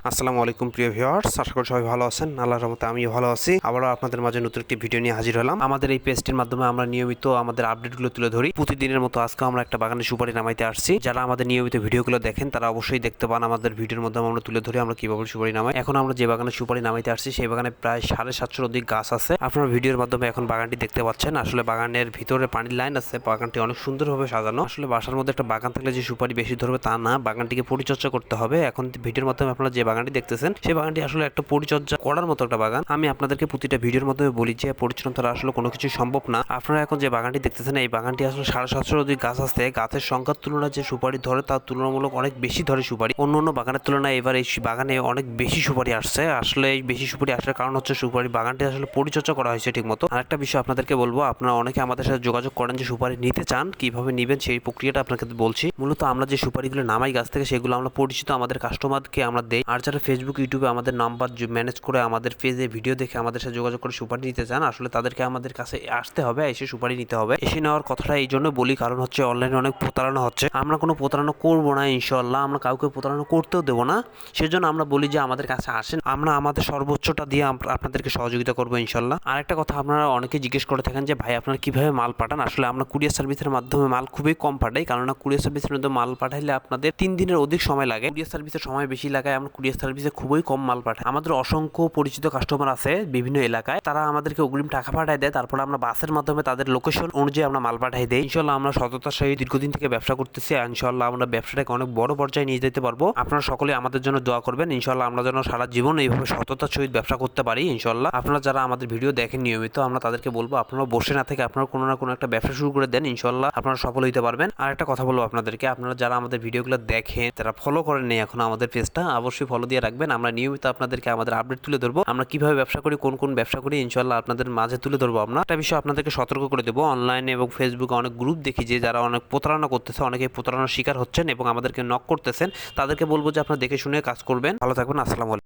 আসসালামু আলাইকুম প্রিয় ভিউয়ার্স, আশা করি সবাই ভালো আছেন। আল্লাহর রহমতে আমিও ভালো আছি। আবারও আপনাদের মাঝে নতুন একটি ভিডিও নিয়ে হাজির হলাম। আমাদের এই পেজটির মাধ্যমে আমরা নিয়মিত আমাদের আপডেটগুলো তুলে ধরি। প্রতিদিনের মতো আজকে আমরা একটা বাগানে সুপারি নামাইতে আসছি। যারা আমাদের নিয়মিত ভিডিওগুলো দেখেন তারা অবশ্যই দেখতে পান আমাদের ভিডিওর মাধ্যমে আমরা তুলে ধরি আমরা কিভাবে সুপারি নামাই। এখন আমরা যে বাগানে সুপারি নামাইতে আসছি সেই বাগানে প্রায় 750 অধিক গাছ আছে। আপনারা ভিডিওর মাধ্যমে এখন বাগানটি দেখতে পাচ্ছেন। আসলে বাগানের ভিতরে পানির লাইন আছে। বাগানটি অনেক সুন্দরভাবে সাজানো। আসলে বাসার মধ্যে একটা বাগান থাকলে যে সুপারি বেশি ধরবে তা না, বাগানটিকে পরিচর্যা করতে হবে। এখন ভিডিওর মাধ্যমে আপনারা যে বাগানটি দেখতেছেন সেই বাগানটি আসলে একটা পরিচর্যা করার মতো একটা বাগান। আমি আপনাদেরকে প্রতিটা ভিডিওর মাধ্যমে বলি যে পরিচ্ছন্নতা আসলে কোনো কিছু সম্ভব না। আপনারা এখন যে বাগানটি দেখতেছেন এই বাগানটি আসলে 750 অধিক গাছ আছে। গাছের সংখ্যার তুলনায় যে সুপারি ধরে তার তুলনামূলক অনেক বেশি ধরে সুপারি। অন্য বাগানের তুলনায় এবার এই বাগানে অনেক বেশি সুপারি আসছে। আসলে এই বেশি সুপারি আসার কারণ হচ্ছে সুপারি বাগানটি আসলে পরিচর্যা করা হয়েছে ঠিক মতো। আরেকটা বিষয় আপনাদেরকে বলবো, আপনারা অনেকে আমাদের সাথে যোগাযোগ করেন যে সুপারি নিতে চান, কিভাবে নেবেন সেই প্রক্রিয়াটা আপনাকে বলছি। মূলত আমরা যে সুপারিগুলো নামাই গাছ থেকে সেগুলো আমরা পরিচিত আমাদের কাস্টমারকে আমরা দেই। আর যারা ফেসবুক ইউটিউবে আমাদের নাম্বার ম্যানেজ করে আমাদের পেজে ভিডিও দেখে আমাদের সাথে যোগাযোগ করে সুপারি নিতে চান, আসলে তাদেরকে আমাদের কাছে আসতে হবে, এসে সুপারি নিতে হবে। এসে নেওয়ার কথাটা এই জন্য বলি কারণ হচ্ছে অনলাইনে অনেক প্রতারণা হচ্ছে। আমরা কোনো প্রতারণা করবো না ইনশাআল্লাহ, আমরা কাউকে প্রতারণা করতেও দেবো না। সেজন্য আমরা বলি যে আমাদের কাছে আসেন, আমরা আমাদের সর্বোচ্চটা দিয়ে আপনাদেরকে সহযোগিতা করবো ইনশাআল্লাহ। আরেকটা কথা, আপনারা অনেকে জিজ্ঞেস করে থাকেন যে ভাই আপনারা কিভাবে মাল পাঠান। আসলে আমরা কুরিয়ার সার্ভিসের মাধ্যমে মাল খুবই কম পাঠাই, কারণ কুরিয়ার সার্ভিসের মধ্যে মাল পাঠাইলে আপনাদের 3 দিনের অধিক সময় লাগে। কুরিয়ার সার্ভিসের সময় বেশি লাগায়, আমরা কুরিয়ার সার্ভিসে খুবই কম মাল পাঠাই। আমাদের অসংখ্য পরিচিত কাস্টমার আছে বিভিন্ন এলাকায়, তারা আমাদেরকে অগ্রিম টাকা পাঠায় দেয়, তারপর আমরা বাসের মাধ্যমে তাদের লোকেশন অনুযায়ী আমরা মাল পাঠাই দেই। ইনশাআল্লাহ আমরা সততার সহিত দীর্ঘদিন থেকে ব্যবসা করতেছি। ইনশাআল্লাহ আমরা ব্যবসাটাকে অনেক বড় পর্যায়ে নিয়ে যেতে পারবো। আপনারা সকলে আমাদের জন্য দোয়া করবেন। ইনশাআল্লাহ আমরা যেন সারা জীবন এইভাবে সততার সহিত ব্যবসা করতে পারি ইনশাআল্লাহ। আপনারা যারা আমাদের ভিডিও দেখেন নিয়মিত, আমরা তাদেরকে বলবো আপনারা বসে না থেকে আপনারা কোনো না কোনো একটা ব্যবসা শুরু করে দেন, ইনশাআল্লাহ আপনারা সফল হতে পারবেন। আর একটা কথা বলবো আপনাদেরকে, আপনারা যারা আমাদের ভিডিওগুলো দেখেন তারা ফলো করেন নেই এখন আমাদের পেজটা, অবশ্যই ফলো দিয়ে রাখবেন। আমরা নিয়মিত আপনাদেরকে আমাদের আপডেট তুলে ধরবো, আমরা কিভাবে ব্যবসা করি, কোন ব্যবসা করি, ইনশাআল্লাহ আপনাদের মাঝে তুলে ধরবো। আমরা একটা বিষয় আপনাদেরকে সতর্ক করে দেবো, অনলাইনে এবং ফেসবুকে অনেক গ্রুপ দেখি যে যারা অনেক প্রতারণা করতেছে, অনেকে প্রতারণার শিকার হচ্ছেন এবং আমাদেরকে নক করতেছেন। তাদেরকে বলবো যে আপনারা দেখে শুনে কাজ করবেন। ভালো থাকবেন। আসসালামু আলাইকুম।